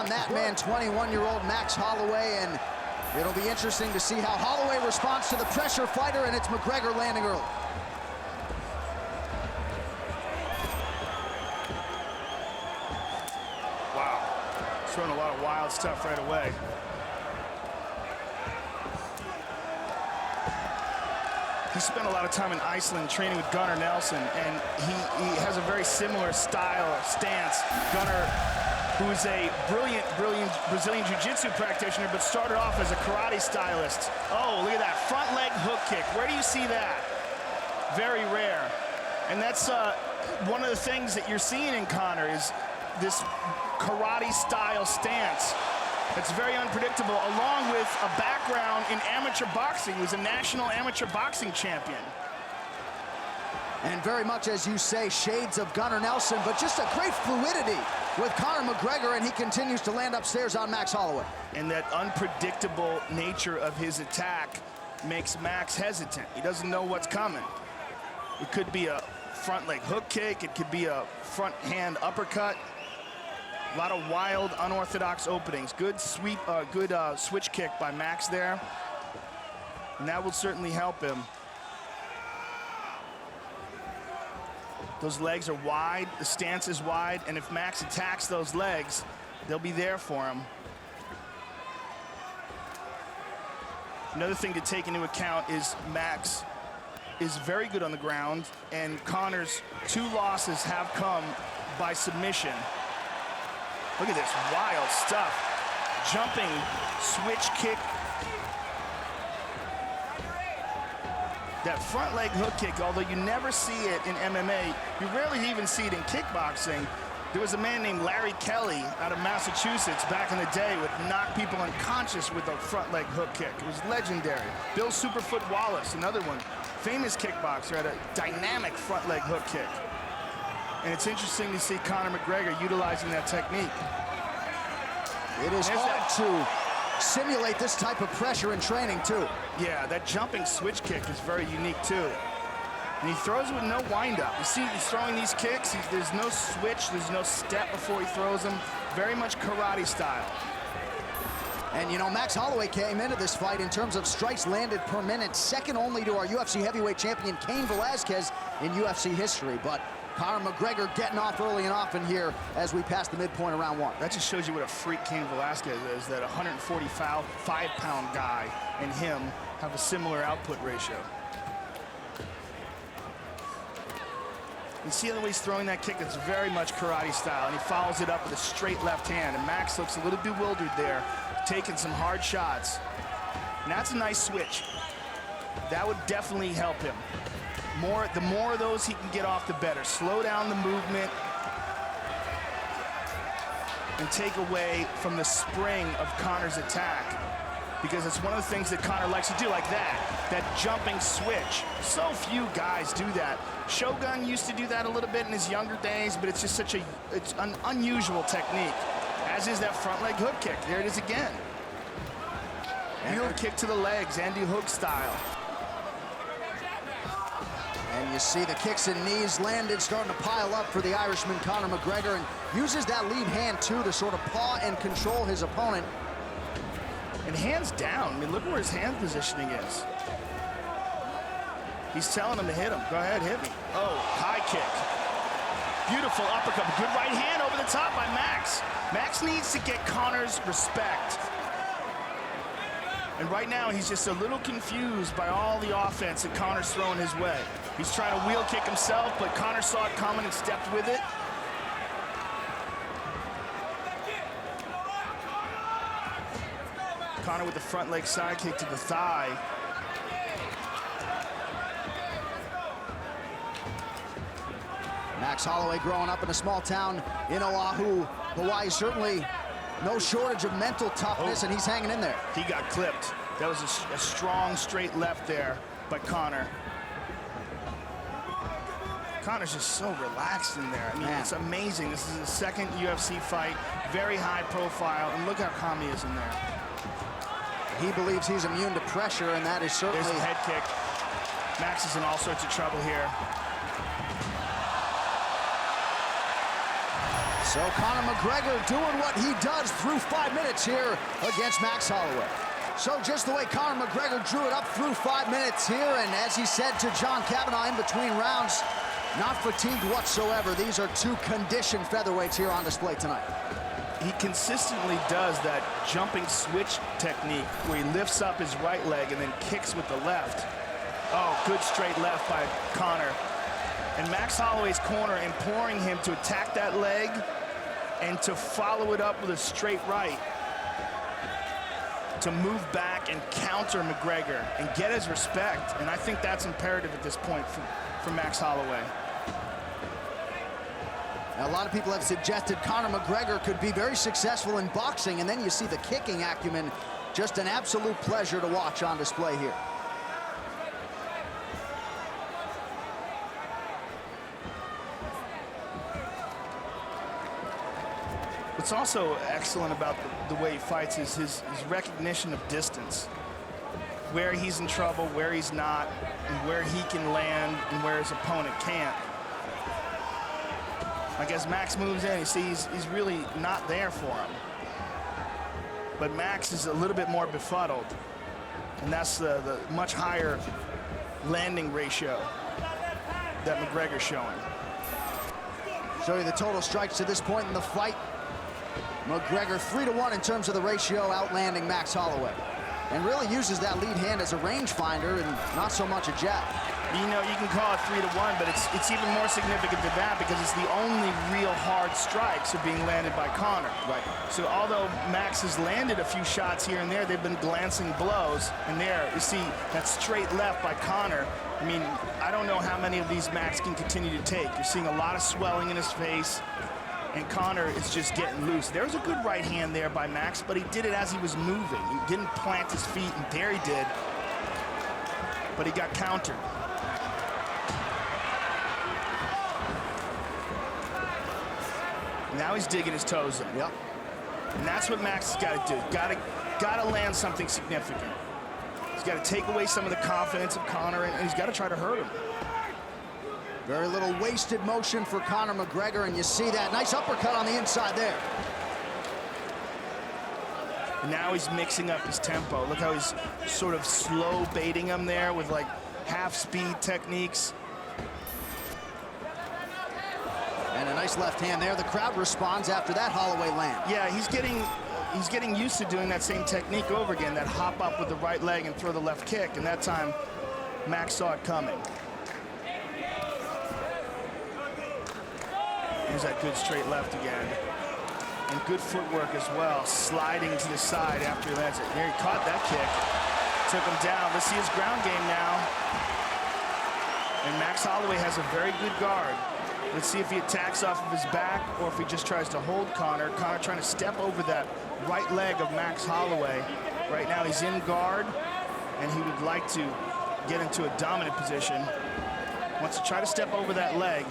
on that man, 21-year-old Max Holloway, and it'll be interesting to see how Holloway responds to the pressure fighter, and it's McGregor landing early. Wow, throwing a lot of wild stuff right away. He spent a lot of time in Iceland training with Gunnar Nelson, and he has a very similar stance. Gunnar, who is a brilliant Brazilian Jiu-Jitsu practitioner, but started off as a karate stylist. Oh, look at that, front leg hook kick. Where do you see that? Very rare. And that's one of the things that you're seeing in Conor is this karate style stance. It's very unpredictable, along with a background in amateur boxing. He was a national amateur boxing champion. And very much, as you say, shades of Gunnar Nelson, but just a great fluidity with Conor McGregor, and he continues to land upstairs on Max Holloway. And that unpredictable nature of his attack makes Max hesitant. He doesn't know what's coming. It could be a front leg hook kick. It could be a front hand uppercut. A lot of wild, unorthodox openings. Good sweep, good switch kick by Max there. And that will certainly help him. Those legs are wide, the stance is wide, and if Max attacks those legs, they'll be there for him. Another thing to take into account is Max is very good on the ground, and Conor's 2 losses have come by submission. Look at this wild stuff. Jumping switch kick. That front leg hook kick, although you never see it in MMA, you rarely even see it in kickboxing. There was a man named Larry Kelly out of Massachusetts back in the day would knock people unconscious with a front leg hook kick. It was legendary. Bill Superfoot Wallace, another one, famous kickboxer, had a dynamic front leg hook kick. And it's interesting to see Conor McGregor utilizing that technique. It is hard to simulate this type of pressure in training, too. Yeah, that jumping switch kick is very unique, too. And he throws with no wind-up. You see, he's throwing these kicks. There's no switch. There's no step before he throws them. Very much karate style. And, you know, Max Holloway came into this fight in terms of strikes landed per minute, second only to our UFC heavyweight champion, Cain Velasquez, in UFC history. But Conor McGregor getting off early and often here as we pass the midpoint of round 1. That just shows you what a freak Cain Velasquez is, that 145-pound guy and him have a similar output ratio. You see the way he's throwing that kick, it's very much karate style, and he follows it up with a straight left hand, and Max looks a little bewildered there, taking some hard shots. And that's a nice switch. That would definitely help him. The more of those he can get off, the better. Slow down the movement and take away from the spring of Conor's attack, because it's one of the things that Conor likes to do, like that jumping switch. So few guys do that. Shogun used to do that a little bit in his younger days, but it's just it's an unusual technique, as is that front leg hook kick. There it is again. Heel kick to the legs, Andy Hook style. And you see the kicks and knees landed, starting to pile up for the Irishman, Conor McGregor, and uses that lead hand, too, to sort of paw and control his opponent. And hands down. I mean, look where his hand positioning is. He's telling him to hit him. Go ahead, hit me. Oh, high kick. Beautiful uppercut. Good right hand over the top by Max. Max needs to get Conor's respect. And right now, he's just a little confused by all the offense that Conor's throwing his way. He's trying to wheel kick himself, but Conor saw it coming and stepped with it. Conor with the front leg side kick to the thigh. Max Holloway growing up in a small town in Oahu, Hawaii, certainly no shortage of mental toughness, and he's hanging in there. He got clipped. That was a strong straight left there by Conor. Conor's just so relaxed in there. I mean, it's amazing. This is his second UFC fight, very high profile, and look how calm he is in there. He believes he's immune to pressure, and that is certainly... There's the head kick. Max is in all sorts of trouble here. So Conor McGregor doing what he does through 5 minutes here against Max Holloway. So just the way Conor McGregor drew it up through 5 minutes here, and as he said to John Kavanagh in between rounds, not fatigued whatsoever. These are two conditioned featherweights here on display tonight. He consistently does that jumping switch technique where he lifts up his right leg and then kicks with the left. Oh, good straight left by Conor. And Max Holloway's corner imploring him to attack that leg and to follow it up with a straight right, to move back and counter McGregor and get his respect. And I think that's imperative at this point for Max Holloway. Now, a lot of people have suggested Conor McGregor could be very successful in boxing, and then you see the kicking acumen. Just an absolute pleasure to watch on display here. What's also excellent about the way he fights is his recognition of distance. Where he's in trouble, where he's not, and where he can land and where his opponent can't. Like as Max moves in, you see he's really not there for him. But Max is a little bit more befuddled. And that's the much higher landing ratio that McGregor's showing. Show you the total strikes to this point in the fight. McGregor 3-1 in terms of the ratio, outlanding Max Holloway. And really uses that lead hand as a rangefinder and not so much a jab. You know, you can call it 3-1, but it's even more significant than that because it's the only real hard strikes are being landed by Conor. Right. So although Max has landed a few shots here and there, they've been glancing blows. And there, you see that straight left by Conor. I mean, I don't know how many of these Max can continue to take. You're seeing a lot of swelling in his face, and Conor is just getting loose. There's a good right hand there by Max, but he did it as he was moving. He didn't plant his feet, and there he did. But he got countered. Now he's digging his toes in. Yep. And that's what Max has got to do. Got to land something significant. He's got to take away some of the confidence of Conor, and he's got to try to hurt him. Very little wasted motion for Conor McGregor, and you see that nice uppercut on the inside there. And now he's mixing up his tempo. Look how he's sort of slow baiting him there with like half-speed techniques. And a nice left hand there. The crowd responds after that Holloway land. Yeah, he's getting used to doing that same technique over again, that hop up with the right leg and throw the left kick, and that time Max saw it coming. Here's that good straight left again. And good footwork as well, sliding to the side after he lands it. There, he caught that kick, took him down. Let's see his ground game now. And Max Holloway has a very good guard. Let's see if he attacks off of his back or if he just tries to hold Conor. Conor trying to step over that right leg of Max Holloway. Right now he's in guard, and he would like to get into a dominant position. Wants to try to step over that leg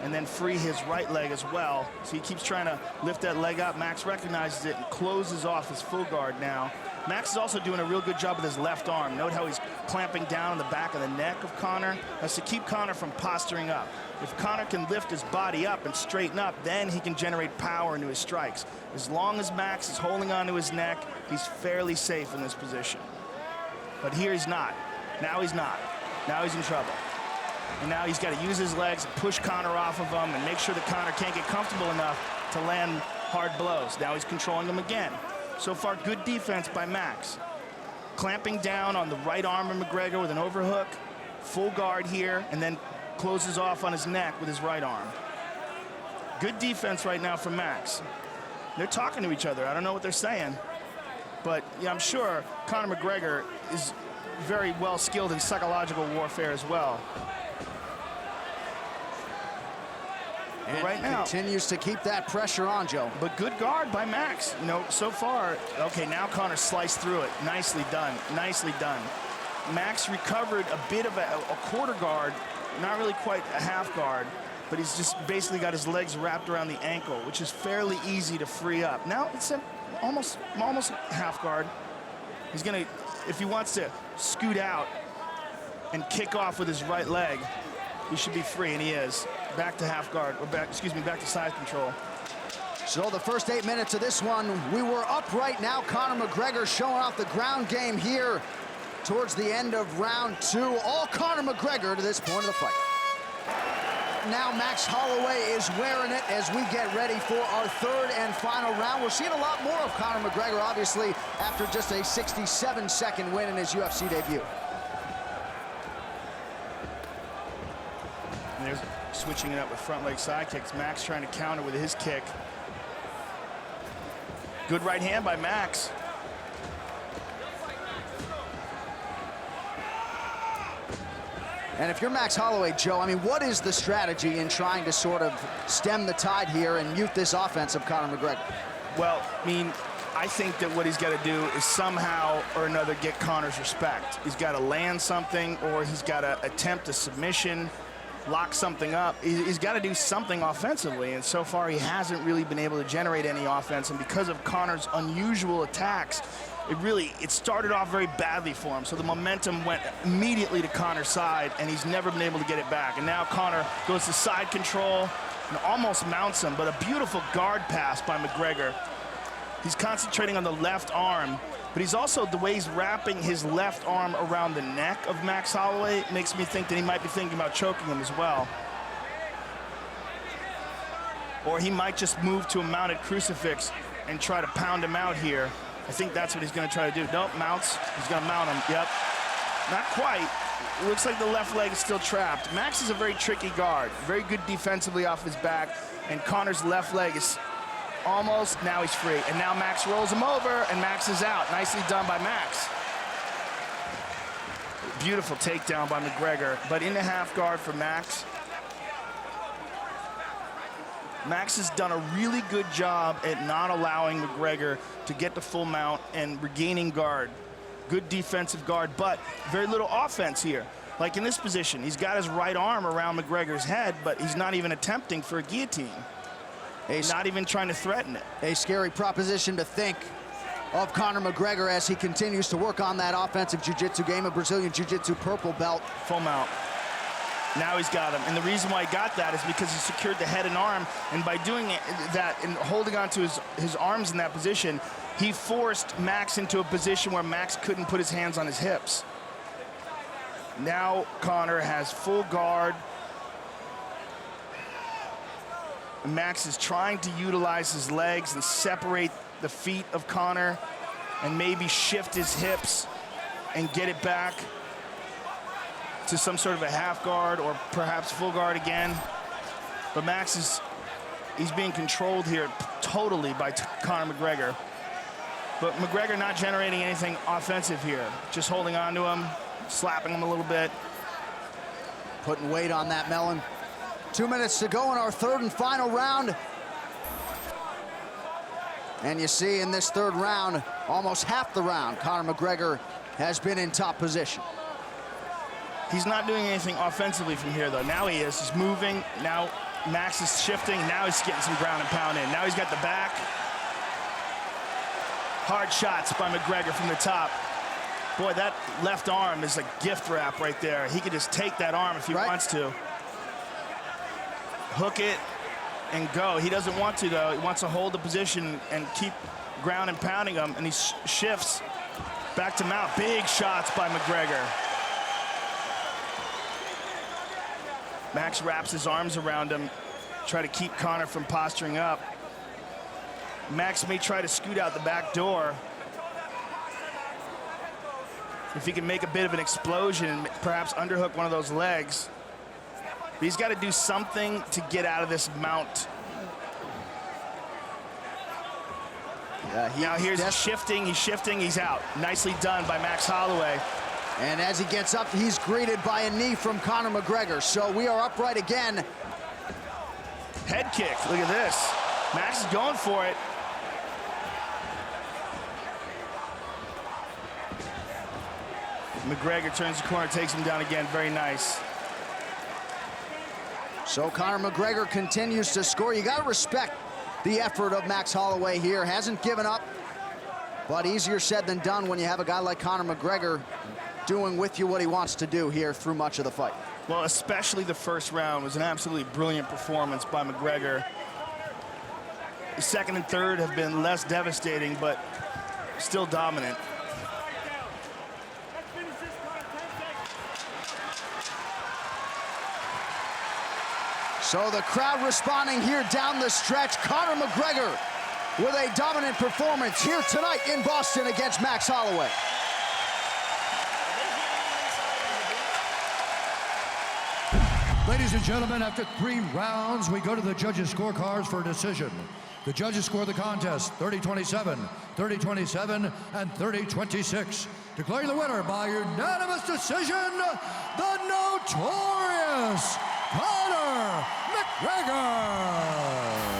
and then free his right leg as well. So he keeps trying to lift that leg up. Max recognizes it and closes off his full guard now. Max is also doing a real good job with his left arm. Note how he's clamping down on the back of the neck of Conor. That's to keep Conor from posturing up. If Conor can lift his body up and straighten up, then he can generate power into his strikes. As long as Max is holding onto his neck, he's fairly safe in this position. But here he's not. Now he's not. Now he's in trouble. And now he's got to use his legs and push Conor off of him and make sure that Conor can't get comfortable enough to land hard blows. Now he's controlling him again. So far, good defense by Max. Clamping down on the right arm of McGregor with an overhook, full guard here, and then closes off on his neck with his right arm. Good defense right now from Max. They're talking to each other. I don't know what they're saying, but yeah, I'm sure Conor McGregor is very well skilled in psychological warfare as well. And right now continues to keep that pressure on, Joe. But good guard by Max. You know, so far, okay, now Conor sliced through it. Nicely done, nicely done. Max recovered a bit of a quarter guard, not really quite a half guard, but he's just basically got his legs wrapped around the ankle, which is fairly easy to free up. Now it's almost half guard. He's gonna, if he wants to scoot out and kick off with his right leg, he should be free, and he is. Back to half guard, or back to side control. So the first 8 minutes of this one, we were up right now. Conor McGregor showing off the ground game here towards the end of round 2. All Conor McGregor to this point of the fight. Now Max Holloway is wearing it as we get ready for our third and final round. We're seeing a lot more of Conor McGregor, obviously, after just a 67-second win in his UFC debut. And there's switching it up with front leg side kicks. Max trying to counter with his kick. Good right hand by Max. And if you're Max Holloway, Joe, I mean, what is the strategy in trying to sort of stem the tide here and mute this offense of Conor McGregor? Well, I mean, I think that what he's got to do is somehow or another get Conor's respect. He's got to land something, or he's got to attempt a submission, lock something up. He's got to do something offensively, and so far he hasn't really been able to generate any offense. And because of Conor's unusual attacks, it started off very badly for him. So the momentum went immediately to Conor's side, and he's never been able to get it back. And now Conor goes to side control and almost mounts him, but a beautiful guard pass by McGregor. He's concentrating on the left arm, but he's also, the way he's wrapping his left arm around the neck of Max Holloway makes me think that he might be thinking about choking him as well. Or he might just move to a mounted crucifix and try to pound him out here. I think that's what he's going to try to do. Nope, mounts. He's going to mount him. Yep. Not quite. It looks like the left leg is still trapped. Max is a very tricky guard. Very good defensively off his back. And Conor's left leg is almost, now he's free. And now Max rolls him over, and Max is out. Nicely done by Max. Beautiful takedown by McGregor, but in the half guard for Max. Max has done a really good job at not allowing McGregor to get the full mount and regaining guard. Good defensive guard, but very little offense here. Like in this position, he's got his right arm around McGregor's head, but he's not even attempting for a guillotine. Not even trying to threaten it. A scary proposition to think of Conor McGregor as he continues to work on that offensive jiu-jitsu game, a Brazilian jiu-jitsu purple belt. Full mount. Now he's got him. And the reason why he got that is because he secured the head and arm. And by doing that and holding on to his arms in that position, he forced Max into a position where Max couldn't put his hands on his hips. Now Conor has full guard. Max is trying to utilize his legs and separate the feet of Conor and maybe shift his hips and get it back to some sort of a half guard or perhaps full guard again. But Max he's being controlled here totally by Conor McGregor. But McGregor not generating anything offensive here. Just holding on to him, slapping him a little bit. Putting weight on that melon. 2 minutes to go in our third and final round. And you see in this third round, almost half the round, Conor McGregor has been in top position. He's not doing anything offensively from here, though. Now he is. He's moving. Now Max is shifting. Now he's getting some ground and pound in. Now he's got the back. Hard shots by McGregor from the top. Boy, that left arm is a gift wrap right there. He could just take that arm if he wants to. Hook it and go. He doesn't want to, though. He wants to hold the position and keep ground and pounding him, and he shifts back to mount. Big shots by McGregor. Max wraps his arms around him, try to keep Conor from posturing up. Max may try to scoot out the back door. If he can make a bit of an explosion, perhaps underhook one of those legs. But he's got to do something to get out of this mount. Now here's shifting, he's out. Nicely done by Max Holloway. And as he gets up, he's greeted by a knee from Conor McGregor. So we are upright again. Head kick, look at this. Max is going for it. McGregor turns the corner, takes him down again, very nice. So Conor McGregor continues to score. You got to respect the effort of Max Holloway here. Hasn't given up, but easier said than done when you have a guy like Conor McGregor doing with you what he wants to do here through much of the fight. Well, especially the first round was an absolutely brilliant performance by McGregor. The second and third have been less devastating, but still dominant. So the crowd responding here down the stretch. Conor McGregor with a dominant performance here tonight in Boston against Max Holloway. Ladies and gentlemen, after 3 rounds, we go to the judges' scorecards for a decision. The judges score the contest 30-27, 30-27, and 30-26. Declaring the winner by unanimous decision, the notorious Conor McGregor.